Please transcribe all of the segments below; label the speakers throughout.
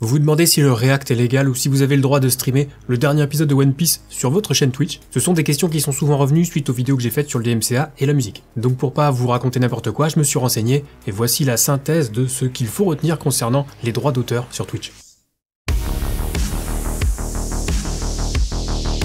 Speaker 1: Vous vous demandez si le React est légal ou si vous avez le droit de streamer le dernier épisode de One Piece sur votre chaîne Twitch? Ce sont des questions qui sont souvent revenues suite aux vidéos que j'ai faites sur le DMCA et la musique. Donc pour pas vous raconter n'importe quoi, je me suis renseigné et voici la synthèse de ce qu'il faut retenir concernant les droits d'auteur sur Twitch.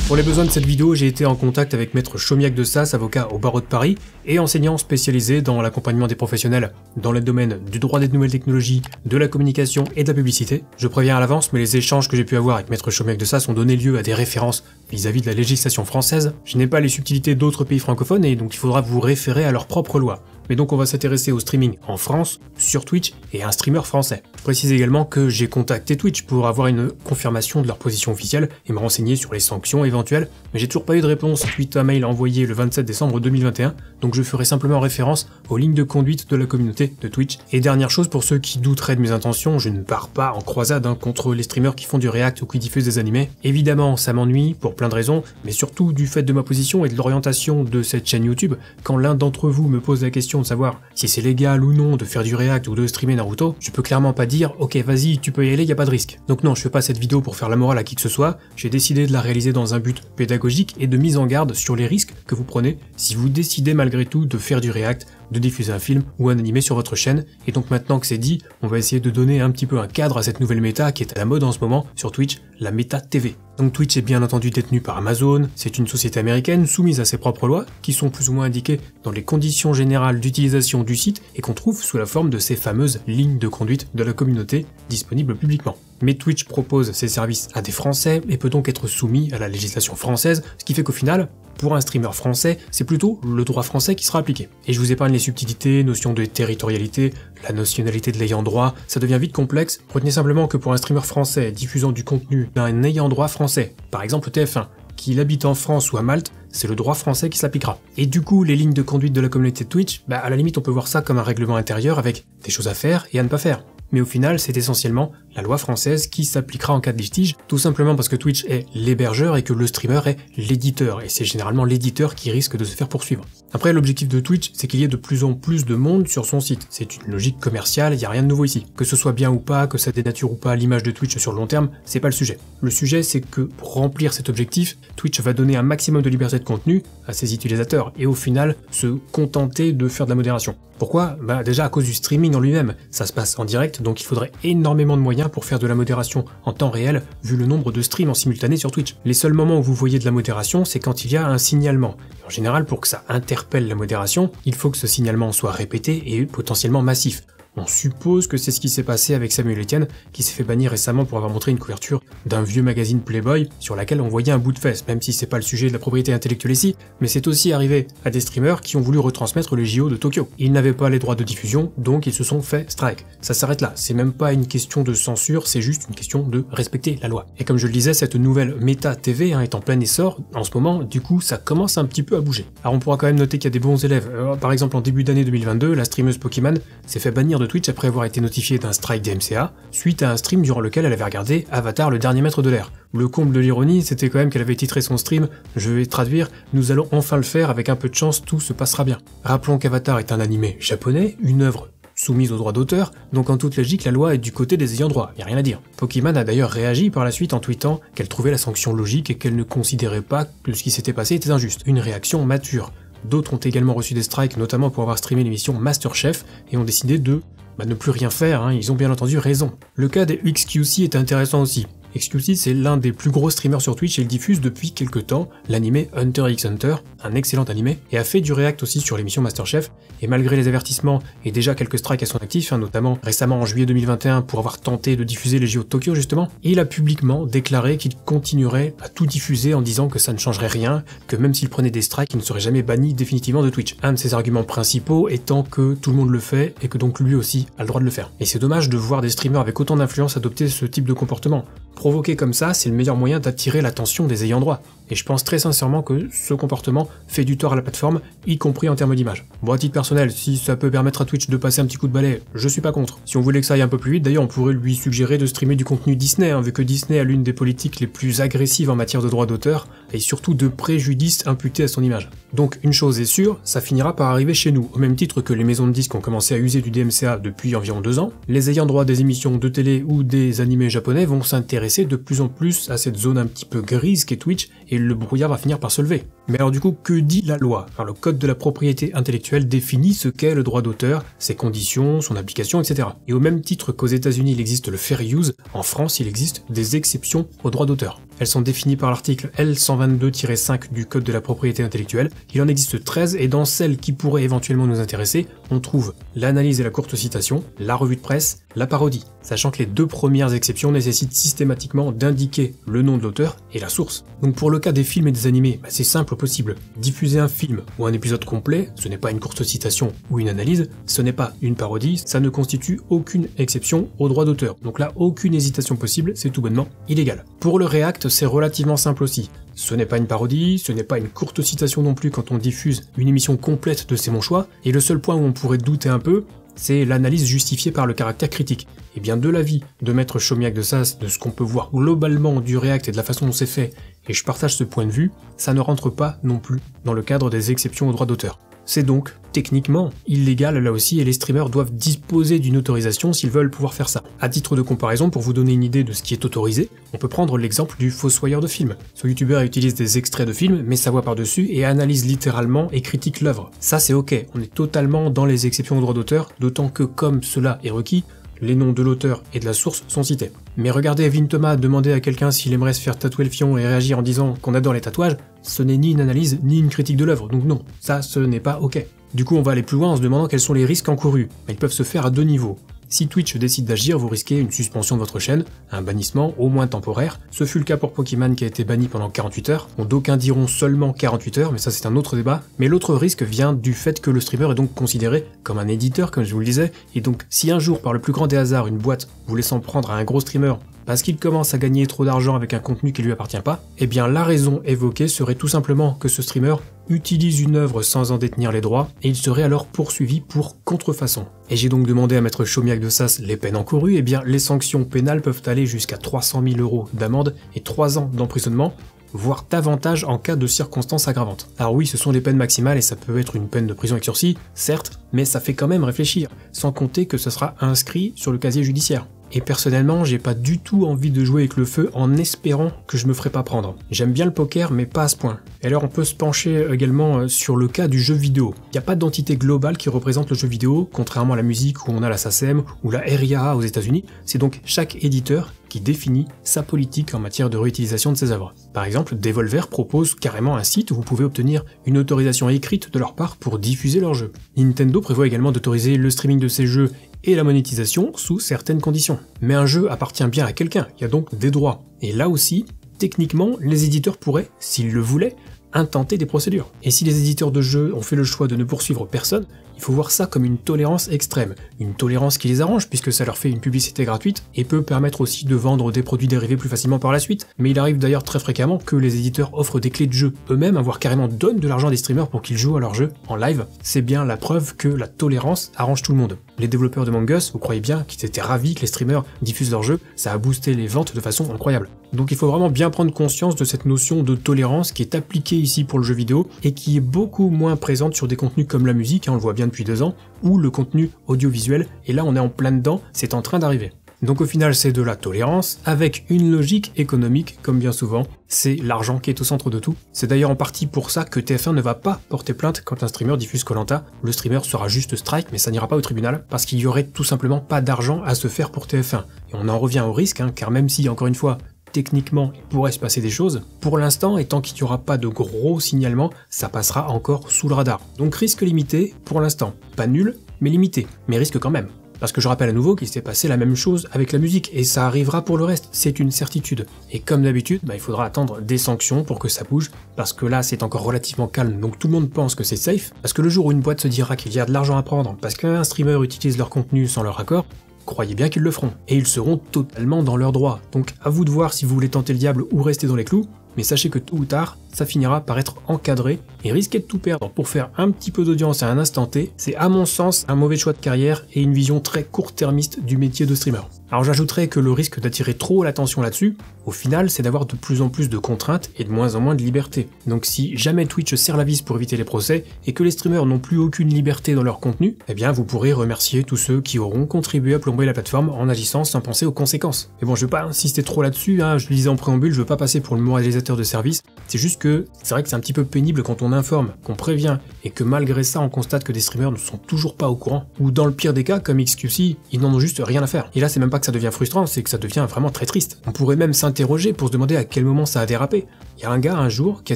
Speaker 1: Pour les besoins de cette vidéo, j'ai été en contact avec Maître Chomiak de Sasse, avocat au barreau de Paris et enseignant spécialisé dans l'accompagnement des professionnels dans les domaines du droit des nouvelles technologies, de la communication et de la publicité. Je préviens à l'avance, mais les échanges que j'ai pu avoir avec Maître Chomiak de Sasse ont donné lieu à des références vis-à-vis de la législation française. Je n'ai pas les subtilités d'autres pays francophones et donc il faudra vous référer à leurs propres lois. Mais donc on va s'intéresser au streaming en France, sur Twitch, et à un streamer français. Je précise également que j'ai contacté Twitch pour avoir une confirmation de leur position officielle et me renseigner sur les sanctions éventuelles, mais j'ai toujours pas eu de réponse suite à un mail envoyé le 27 décembre 2021, donc je ferai simplement référence aux lignes de conduite de la communauté de Twitch. Et dernière chose, pour ceux qui douteraient de mes intentions, je ne pars pas en croisade contre les streamers qui font du React ou qui diffusent des animés. Évidemment, ça m'ennuie pour plein de raisons, mais surtout du fait de ma position et de l'orientation de cette chaîne YouTube. Quand l'un d'entre vous me pose la question de savoir si c'est légal ou non de faire du React ou de streamer Naruto, je peux clairement pas dire ok vas-y tu peux y aller, y a pas de risque. Donc non, je fais pas cette vidéo pour faire la morale à qui que ce soit, j'ai décidé de la réaliser dans un but pédagogique et de mise en garde sur les risques que vous prenez si vous décidez malgré tout de faire du React, de diffuser un film ou un animé sur votre chaîne. Et donc maintenant que c'est dit, on va essayer de donner un petit peu un cadre à cette nouvelle méta qui est à la mode en ce moment sur Twitch, la méta TV. Donc Twitch est bien entendu détenu par Amazon, c'est une société américaine soumise à ses propres lois, qui sont plus ou moins indiquées dans les conditions générales d'utilisation du site et qu'on trouve sous la forme de ces fameuses lignes de conduite de la communauté disponibles publiquement. Mais Twitch propose ses services à des Français et peut donc être soumis à la législation française, ce qui fait qu'au final, pour un streamer français, c'est plutôt le droit français qui sera appliqué. Et je vous épargne les subtilités, notions de territorialité, la nationalité de l'ayant droit, ça devient vite complexe. Retenez simplement que pour un streamer français diffusant du contenu d'un ayant droit français, par exemple TF1, qu'il habite en France ou à Malte, c'est le droit français qui s'appliquera. Et du coup, les lignes de conduite de la communauté de Twitch, à la limite on peut voir ça comme un règlement intérieur avec des choses à faire et à ne pas faire. Mais au final, c'est essentiellement la loi française qui s'appliquera en cas de litige, tout simplement parce que Twitch est l'hébergeur et que le streamer est l'éditeur, et c'est généralement l'éditeur qui risque de se faire poursuivre. Après, l'objectif de Twitch, c'est qu'il y ait de plus en plus de monde sur son site. C'est une logique commerciale, il n'y a rien de nouveau ici. Que ce soit bien ou pas, que ça dénature ou pas l'image de Twitch sur le long terme, c'est pas le sujet. Le sujet, c'est que pour remplir cet objectif, Twitch va donner un maximum de liberté de contenu à ses utilisateurs, et au final, se contenter de faire de la modération. Pourquoi ? Déjà à cause du streaming en lui-même, ça se passe en direct, donc il faudrait énormément de moyens pour faire de la modération en temps réel, vu le nombre de streams en simultané sur Twitch. Les seuls moments où vous voyez de la modération, c'est quand il y a un signalement. En général, pour que ça interpelle la modération, il faut que ce signalement soit répété et potentiellement massif. On suppose que c'est ce qui s'est passé avec Samuel Etienne, qui s'est fait bannir récemment pour avoir montré une couverture d'un vieux magazine Playboy sur laquelle on voyait un bout de fesse, même si c'est pas le sujet de la propriété intellectuelle ici, mais c'est aussi arrivé à des streamers qui ont voulu retransmettre les JO de Tokyo. Ils n'avaient pas les droits de diffusion, donc ils se sont fait strike. Ça s'arrête là, c'est même pas une question de censure, c'est juste une question de respecter la loi. Et comme je le disais, cette nouvelle méta TV est en plein essor en ce moment, du coup ça commence un petit peu à bouger. Alors on pourra quand même noter qu'il y a des bons élèves. Par exemple en début d'année 2022, la streameuse Pokémon s'est fait bannir de Twitch après avoir été notifiée d'un strike DMCA, suite à un stream durant lequel elle avait regardé Avatar le dernier maître de l'air. Le comble de l'ironie, c'était quand même qu'elle avait titré son stream, je vais traduire, nous allons enfin le faire, avec un peu de chance, tout se passera bien. Rappelons qu'Avatar est un animé japonais, une œuvre soumise aux droits d'auteur, donc en toute logique la loi est du côté des ayants droit, y a rien à dire. Pokémon a d'ailleurs réagi par la suite en tweetant qu'elle trouvait la sanction logique et qu'elle ne considérait pas que ce qui s'était passé était injuste. Une réaction mature. D'autres ont également reçu des strikes, notamment pour avoir streamé l'émission MasterChef, et ont décidé de ne plus rien faire, ils ont bien entendu raison. Le cas des XQC est intéressant aussi. XQC, c'est l'un des plus gros streamers sur Twitch et il diffuse depuis quelques temps l'animé Hunter x Hunter, un excellent animé, et a fait du React aussi sur l'émission MasterChef, et malgré les avertissements et déjà quelques strikes à son actif, notamment récemment en juillet 2021 pour avoir tenté de diffuser les JO de Tokyo justement, il a publiquement déclaré qu'il continuerait à tout diffuser en disant que ça ne changerait rien, que même s'il prenait des strikes, il ne serait jamais banni définitivement de Twitch. Un de ses arguments principaux étant que tout le monde le fait et que donc lui aussi a le droit de le faire. Et c'est dommage de voir des streamers avec autant d'influence adopter ce type de comportement. Provoquer comme ça, c'est le meilleur moyen d'attirer l'attention des ayants droit. Et je pense très sincèrement que ce comportement fait du tort à la plateforme, y compris en termes d'image. Bon, à titre personnel, si ça peut permettre à Twitch de passer un petit coup de balai, je suis pas contre. Si on voulait que ça aille un peu plus vite, d'ailleurs on pourrait lui suggérer de streamer du contenu Disney, vu que Disney a l'une des politiques les plus agressives en matière de droits d'auteur, et surtout de préjudice imputés à son image. Donc une chose est sûre, ça finira par arriver chez nous, au même titre que les maisons de disques ont commencé à user du DMCA depuis environ 2 ans, les ayants droit des émissions de télé ou des animés japonais vont s'intéresser de plus en plus à cette zone un petit peu grise qu'est Twitch, et le brouillard va finir par se lever. Mais alors du coup, que dit la loi? Alors le code de la propriété intellectuelle définit ce qu'est le droit d'auteur, ses conditions, son application, etc. Et au même titre qu'aux États-Unis il existe le fair use, en France il existe des exceptions au droit d'auteur. Elles sont définies par l'article L122-5 du code de la propriété intellectuelle. Il en existe 13 et dans celles qui pourraient éventuellement nous intéresser, on trouve l'analyse et la courte citation, la revue de presse, la parodie, sachant que les 2 premières exceptions nécessitent systématiquement d'indiquer le nom de l'auteur et la source. Donc pour le cas des films et des animés, c'est simple au possible. Diffuser un film ou un épisode complet, ce n'est pas une courte citation ou une analyse, ce n'est pas une parodie, ça ne constitue aucune exception au droit d'auteur. Donc là, aucune hésitation possible, c'est tout bonnement illégal. Pour le React, c'est relativement simple aussi. Ce n'est pas une parodie, ce n'est pas une courte citation non plus quand on diffuse une émission complète de C'est mon choix, et le seul point où on pourrait douter un peu, c'est l'analyse justifiée par le caractère critique. Et bien de l'avis de Maître Chomiak de Sas, de ce qu'on peut voir globalement du React et de la façon dont c'est fait, et je partage ce point de vue, ça ne rentre pas non plus dans le cadre des exceptions au droit d'auteur. C'est donc, techniquement, illégal là aussi et les streamers doivent disposer d'une autorisation s'ils veulent pouvoir faire ça. À titre de comparaison, pour vous donner une idée de ce qui est autorisé, on peut prendre l'exemple du fossoyeur de film. Ce youtubeur utilise des extraits de films, met sa voix par-dessus et analyse littéralement et critique l'œuvre. Ça c'est ok, on est totalement dans les exceptions au droit d'auteur, d'autant que comme cela est requis, les noms de l'auteur et de la source sont cités. Mais regardez Evelyne Thomas demander à quelqu'un s'il aimerait se faire tatouer le fion et réagir en disant qu'on adore les tatouages, ce n'est ni une analyse ni une critique de l'œuvre, donc non, ça ce n'est pas ok. Du coup on va aller plus loin en se demandant quels sont les risques encourus. Ils peuvent se faire à 2 niveaux. Si Twitch décide d'agir, vous risquez une suspension de votre chaîne, un bannissement, au moins temporaire. Ce fut le cas pour Pokémon qui a été banni pendant 48 heures. Bon, d'aucuns diront seulement 48 heures, mais ça c'est un autre débat. Mais l'autre risque vient du fait que le streamer est donc considéré comme un éditeur, comme je vous le disais. Et donc, si un jour, par le plus grand des hasards, une boîte vous laissant prendre à un gros streamer parce qu'il commence à gagner trop d'argent avec un contenu qui lui appartient pas, eh bien la raison évoquée serait tout simplement que ce streamer utilise une œuvre sans en détenir les droits, et il serait alors poursuivi pour contrefaçon. Et j'ai donc demandé à Maître Chomiak de Sas les peines encourues, et bien les sanctions pénales peuvent aller jusqu'à 300 000 € d'amende et 3 ans d'emprisonnement, voire davantage en cas de circonstances aggravantes. Alors oui, ce sont les peines maximales et ça peut être une peine de prison avec sursis, certes, mais ça fait quand même réfléchir, sans compter que ce sera inscrit sur le casier judiciaire. Et personnellement, j'ai pas du tout envie de jouer avec le feu en espérant que je me ferai pas prendre. J'aime bien le poker, mais pas à ce point. Et alors on peut se pencher également sur le cas du jeu vidéo. Il n'y a pas d'entité globale qui représente le jeu vidéo, contrairement à la musique où on a la SACEM ou la RIAA aux États-Unis. C'est donc chaque éditeur qui définit sa politique en matière de réutilisation de ses œuvres. Par exemple, Devolver propose carrément un site où vous pouvez obtenir une autorisation écrite de leur part pour diffuser leurs jeux. Nintendo prévoit également d'autoriser le streaming de ses jeux et la monétisation sous certaines conditions. Mais un jeu appartient bien à quelqu'un, il y a donc des droits. Et là aussi, techniquement, les éditeurs pourraient, s'ils le voulaient, intenter des procédures. Et si les éditeurs de jeux ont fait le choix de ne poursuivre personne, il faut voir ça comme une tolérance extrême. Une tolérance qui les arrange puisque ça leur fait une publicité gratuite et peut permettre aussi de vendre des produits dérivés plus facilement par la suite. Mais il arrive d'ailleurs très fréquemment que les éditeurs offrent des clés de jeu eux-mêmes, voire carrément donnent de l'argent à des streamers pour qu'ils jouent à leur jeu en live. C'est bien la preuve que la tolérance arrange tout le monde. Les développeurs de Among Us, vous croyez bien qu'ils étaient ravis que les streamers diffusent leurs jeux, ça a boosté les ventes de façon incroyable. Donc il faut vraiment bien prendre conscience de cette notion de tolérance qui est appliquée ici pour le jeu vidéo et qui est beaucoup moins présente sur des contenus comme la musique, on le voit bien depuis 2 ans, ou le contenu audiovisuel, et là on est en plein dedans, c'est en train d'arriver. Donc au final c'est de la tolérance, avec une logique économique, comme bien souvent, c'est l'argent qui est au centre de tout. C'est d'ailleurs en partie pour ça que TF1 ne va pas porter plainte quand un streamer diffuse Koh-Lanta. Le streamer sera juste strike, mais ça n'ira pas au tribunal, parce qu'il y aurait tout simplement pas d'argent à se faire pour TF1. Et on en revient au risque, car même si, encore une fois, techniquement, il pourrait se passer des choses, pour l'instant, et tant qu'il n'y aura pas de gros signalements, ça passera encore sous le radar. Donc risque limité, pour l'instant. Pas nul, mais limité. Mais risque quand même. Parce que je rappelle à nouveau qu'il s'est passé la même chose avec la musique, et ça arrivera pour le reste, c'est une certitude. Et comme d'habitude, il faudra attendre des sanctions pour que ça bouge, parce que là c'est encore relativement calme, donc tout le monde pense que c'est safe, parce que le jour où une boîte se dira qu'il y a de l'argent à prendre, parce qu'un streamer utilise leur contenu sans leur accord, croyez bien qu'ils le feront, et ils seront totalement dans leurs droits. Donc à vous de voir si vous voulez tenter le diable ou rester dans les clous, mais sachez que tôt ou tard, ça finira par être encadré, et risquer de tout perdre pour faire un petit peu d'audience à un instant T, c'est à mon sens un mauvais choix de carrière et une vision très court-termiste du métier de streamer. Alors j'ajouterais que le risque d'attirer trop l'attention là-dessus, au final, c'est d'avoir de plus en plus de contraintes et de moins en moins de liberté. Donc si jamais Twitch serre la vis pour éviter les procès, et que les streamers n'ont plus aucune liberté dans leur contenu, eh bien vous pourrez remercier tous ceux qui auront contribué à plomber la plateforme en agissant sans penser aux conséquences. Mais bon, je vais pas insister trop là-dessus, je le disais en préambule, je veux pas passer pour le moralisateur de service, c'est juste que c'est vrai que c'est un petit peu pénible quand on informe, qu'on prévient, et que malgré ça on constate que des streamers ne sont toujours pas au courant, ou dans le pire des cas, comme XQC, ils n'en ont juste rien à faire. Et là c'est même pas que ça devient frustrant, c'est que ça devient vraiment très triste. On pourrait même s'interroger pour se demander à quel moment ça a dérapé. Il y a un gars un jour qui a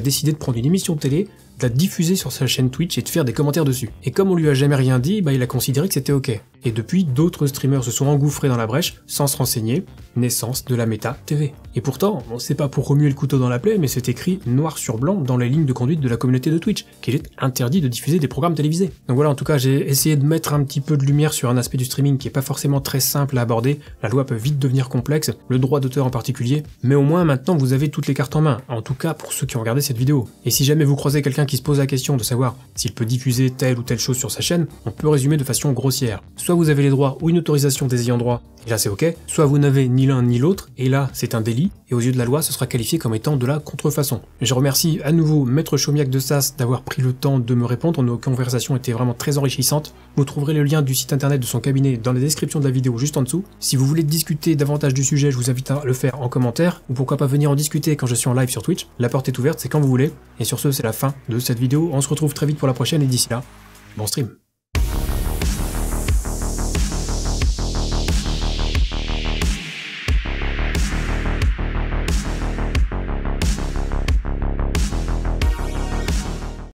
Speaker 1: décidé de prendre une émission de télé, de la diffuser sur sa chaîne Twitch et de faire des commentaires dessus. Et comme on lui a jamais rien dit, il a considéré que c'était ok. Et depuis, d'autres streamers se sont engouffrés dans la brèche sans se renseigner, naissance de la méta TV. Et pourtant, c'est pas pour remuer le couteau dans la plaie, mais c'est écrit noir sur blanc dans les lignes de conduite de la communauté de Twitch, qu'il est interdit de diffuser des programmes télévisés. Donc voilà, en tout cas, j'ai essayé de mettre un petit peu de lumière sur un aspect du streaming qui est pas forcément très simple à aborder, la loi peut vite devenir complexe, le droit d'auteur en particulier, mais au moins maintenant vous avez toutes les cartes en main, en tout cas pour ceux qui ont regardé cette vidéo. Et si jamais vous croisez quelqu'un qui se pose la question de savoir s'il peut diffuser telle ou telle chose sur sa chaîne, on peut résumer de façon grossière. Soit vous avez les droits ou une autorisation des ayants droit, et là c'est ok, soit vous n'avez ni l'un ni l'autre, et là c'est un délit, et aux yeux de la loi ce sera qualifié comme étant de la contrefaçon. Je remercie à nouveau Maître Chomiak de Sas d'avoir pris le temps de me répondre, nos conversations étaient vraiment très enrichissantes. Vous trouverez le lien du site internet de son cabinet dans la description de la vidéo juste en dessous. Si vous voulez discuter davantage du sujet, je vous invite à le faire en commentaire, ou pourquoi pas venir en discuter quand je suis en live sur Twitch, la porte est ouverte, c'est quand vous voulez, et sur ce c'est la fin de cette vidéo, on se retrouve très vite pour la prochaine, et d'ici là, bon stream.